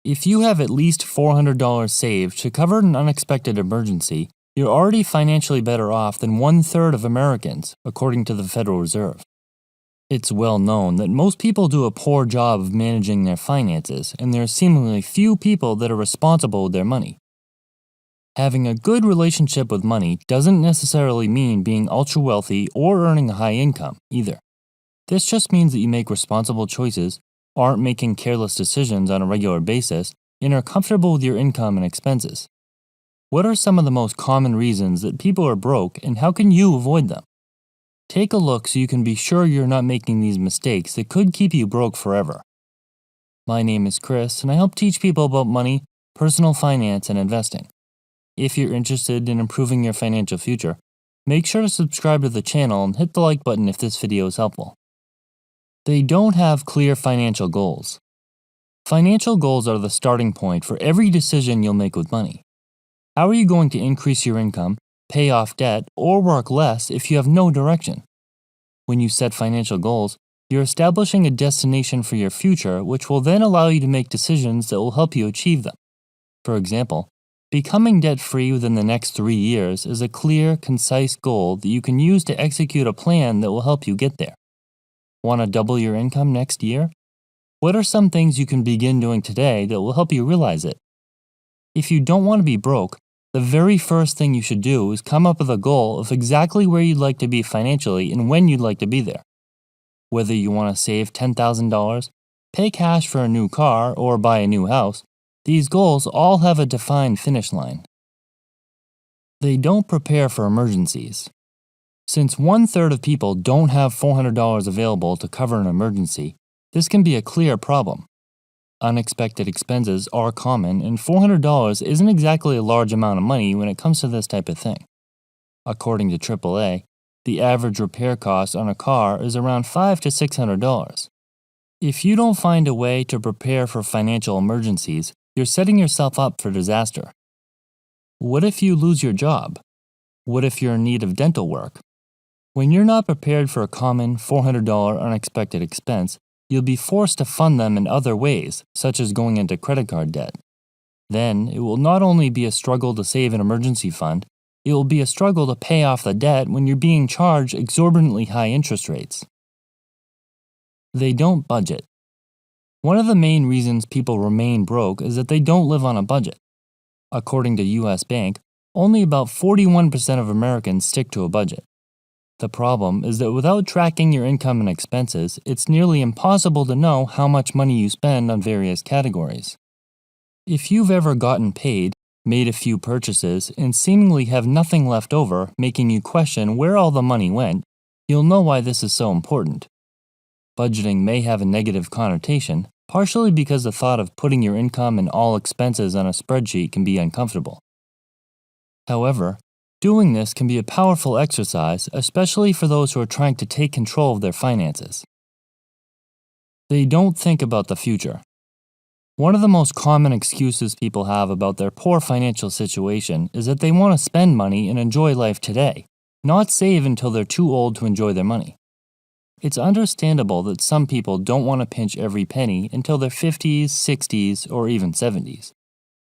If you have at least $400 saved to cover an unexpected emergency, you're already financially better off than 1/3 of Americans, according to the Federal Reserve. It's well known that most people do a poor job of managing their finances, and there are seemingly few people that are responsible with their money. Having a good relationship with money doesn't necessarily mean being ultra wealthy or earning a high income, either. This just means that you make responsible choices, aren't making careless decisions on a regular basis, and are comfortable with your income and expenses. What are some of the most common reasons that people are broke, and how can you avoid them? Take a look so you can be sure you're not making these mistakes that could keep you broke forever. My name is Chris, and I help teach people about money, personal finance, and investing. If you're interested in improving your financial future, make sure to subscribe to the channel and hit the like button if this video is helpful. They don't have clear financial goals. Financial goals are the starting point for every decision you'll make with money. How are you going to increase your income, pay off debt, or work less if you have no direction? When you set financial goals, you're establishing a destination for your future, which will then allow you to make decisions that will help you achieve them. For example, becoming debt-free within the next 3 years is a clear, concise goal that you can use to execute a plan that will help you get there. Want to double your income next year? What are some things you can begin doing today that will help you realize it? If you don't want to be broke, the very first thing you should do is come up with a goal of exactly where you'd like to be financially and when you'd like to be there. Whether you want to save $10,000, pay cash for a new car, or buy a new house, these goals all have a defined finish line. They don't prepare for emergencies. Since 1/3 of people don't have $400 available to cover an emergency, this can be a clear problem. Unexpected expenses are common, and $400 isn't exactly a large amount of money when it comes to this type of thing. According to AAA, the average repair cost on a car is around $500 to $600. If you don't find a way to prepare for financial emergencies, you're setting yourself up for disaster. What if you lose your job? What if you're in need of dental work? When you're not prepared for a common $400 unexpected expense, you'll be forced to fund them in other ways, such as going into credit card debt. Then, it will not only be a struggle to save an emergency fund, it will be a struggle to pay off the debt when you're being charged exorbitantly high interest rates. They don't budget. One of the main reasons people remain broke is that they don't live on a budget. According to US Bank, only about 41% of Americans stick to a budget. The problem is that without tracking your income and expenses, it's nearly impossible to know how much money you spend on various categories. If you've ever gotten paid, made a few purchases, and seemingly have nothing left over, making you question where all the money went, you'll know why this is so important. Budgeting may have a negative connotation, partially because the thought of putting your income and all expenses on a spreadsheet can be uncomfortable. However, doing this can be a powerful exercise, especially for those who are trying to take control of their finances. They don't think about the future. One of the most common excuses people have about their poor financial situation is that they want to spend money and enjoy life today, not save until they're too old to enjoy their money. It's understandable that some people don't want to pinch every penny until their 50s, 60s, or even 70s.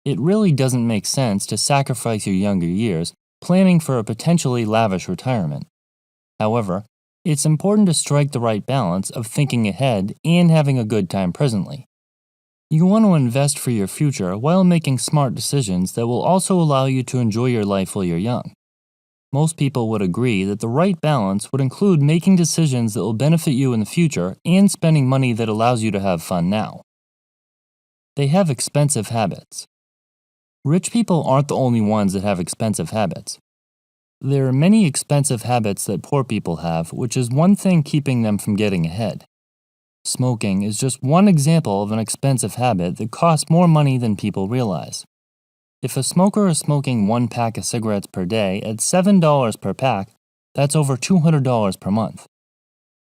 It really doesn't make sense to sacrifice your younger years planning for a potentially lavish retirement. However, it's important to strike the right balance of thinking ahead and having a good time presently. You want to invest for your future while making smart decisions that will also allow you to enjoy your life while you're young. Most people would agree that the right balance would include making decisions that will benefit you in the future and spending money that allows you to have fun now. They have expensive habits. Rich people aren't the only ones that have expensive habits. There are many expensive habits that poor people have, which is one thing keeping them from getting ahead. Smoking is just one example of an expensive habit that costs more money than people realize. If a smoker is smoking 1 pack of cigarettes per day at $7 per pack, that's over $200 per month.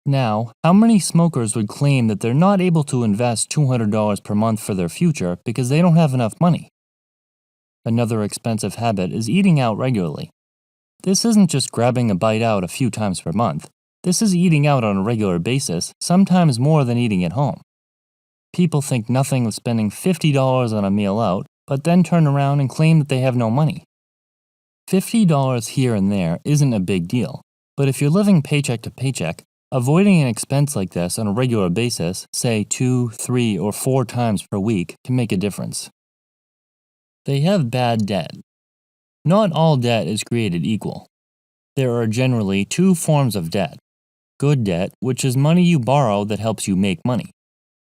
Now, how many smokers would claim that they're not able to invest $200 per month for their future because they don't have enough money? Another expensive habit is eating out regularly. This isn't just grabbing a bite out a few times per month. This is eating out on a regular basis, sometimes more than eating at home. People think nothing of spending $50 on a meal out, but then turn around and claim that they have no money. $50 here and there isn't a big deal, but if you're living paycheck to paycheck, avoiding an expense like this on a regular basis, say 2, 3, or 4 times per week, can make a difference. They have bad debt. Not all debt is created equal. There are generally 2 forms of debt. Good debt, which is money you borrow that helps you make money.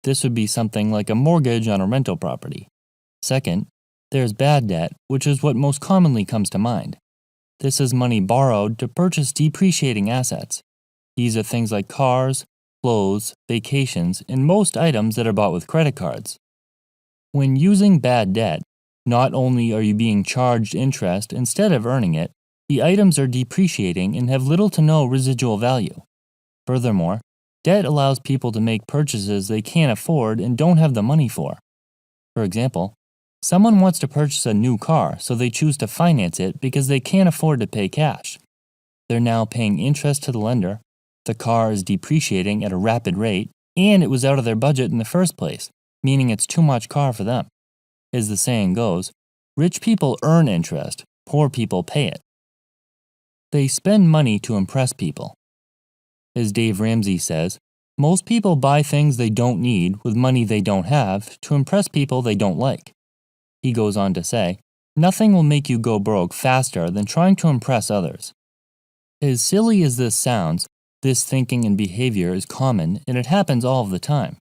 This would be something like a mortgage on a rental property. Second, there's bad debt, which is what most commonly comes to mind. This is money borrowed to purchase depreciating assets. These are things like cars, clothes, vacations, and most items that are bought with credit cards. When using bad debt, not only are you being charged interest instead of earning it, the items are depreciating and have little to no residual value. Furthermore, debt allows people to make purchases they can't afford and don't have the money for. For example, someone wants to purchase a new car, so they choose to finance it because they can't afford to pay cash. They're now paying interest to the lender, the car is depreciating at a rapid rate, and it was out of their budget in the first place, meaning it's too much car for them. As the saying goes, rich people earn interest, poor people pay it. They spend money to impress people. As Dave Ramsey says, most people buy things they don't need with money they don't have to impress people they don't like. He goes on to say, nothing will make you go broke faster than trying to impress others. As silly as this sounds, this thinking and behavior is common and it happens all of the time.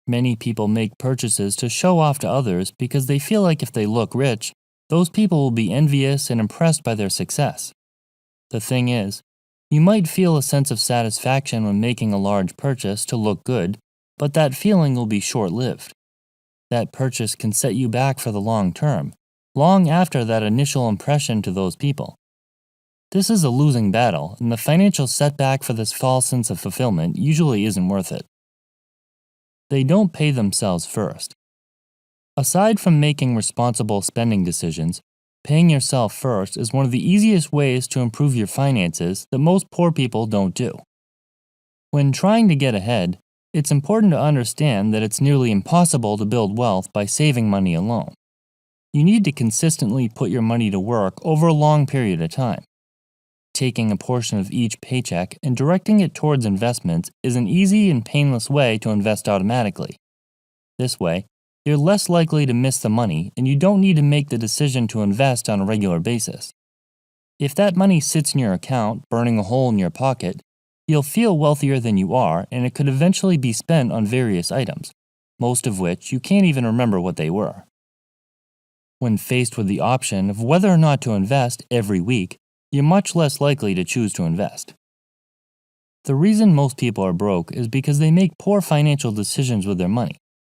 Many people make purchases to show off to others because they feel like if they look rich, those people will be envious and impressed by their success. The thing is, you might feel a sense of satisfaction when making a large purchase to look good, but that feeling will be short-lived. That purchase can set you back for the long term, long after that initial impression to those people. This is a losing battle, and the financial setback for this false sense of fulfillment usually isn't worth it. They don't pay themselves first. Aside from making responsible spending decisions, paying yourself first is one of the easiest ways to improve your finances that most poor people don't do. When trying to get ahead, it's important to understand that it's nearly impossible to build wealth by saving money alone. You need to consistently put your money to work over a long period of time. Taking a portion of each paycheck and directing it towards investments is an easy and painless way to invest automatically. This way, you're less likely to miss the money and you don't need to make the decision to invest on a regular basis. If that money sits in your account, burning a hole in your pocket, you'll feel wealthier than you are and it could eventually be spent on various items, most of which you can't even remember what they were. When faced with the option of whether or not to invest every week, you're much less likely to choose to invest. The reason most people are broke is because they make poor financial decisions with their money,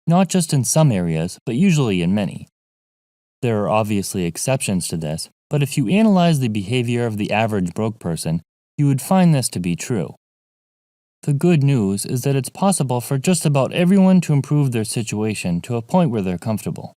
not just in some areas, but usually in many. There are obviously exceptions to this, but if you analyze the behavior of the average broke person, you would find this to be true. The good news is that it's possible for just about everyone to improve their situation to a point where they're comfortable.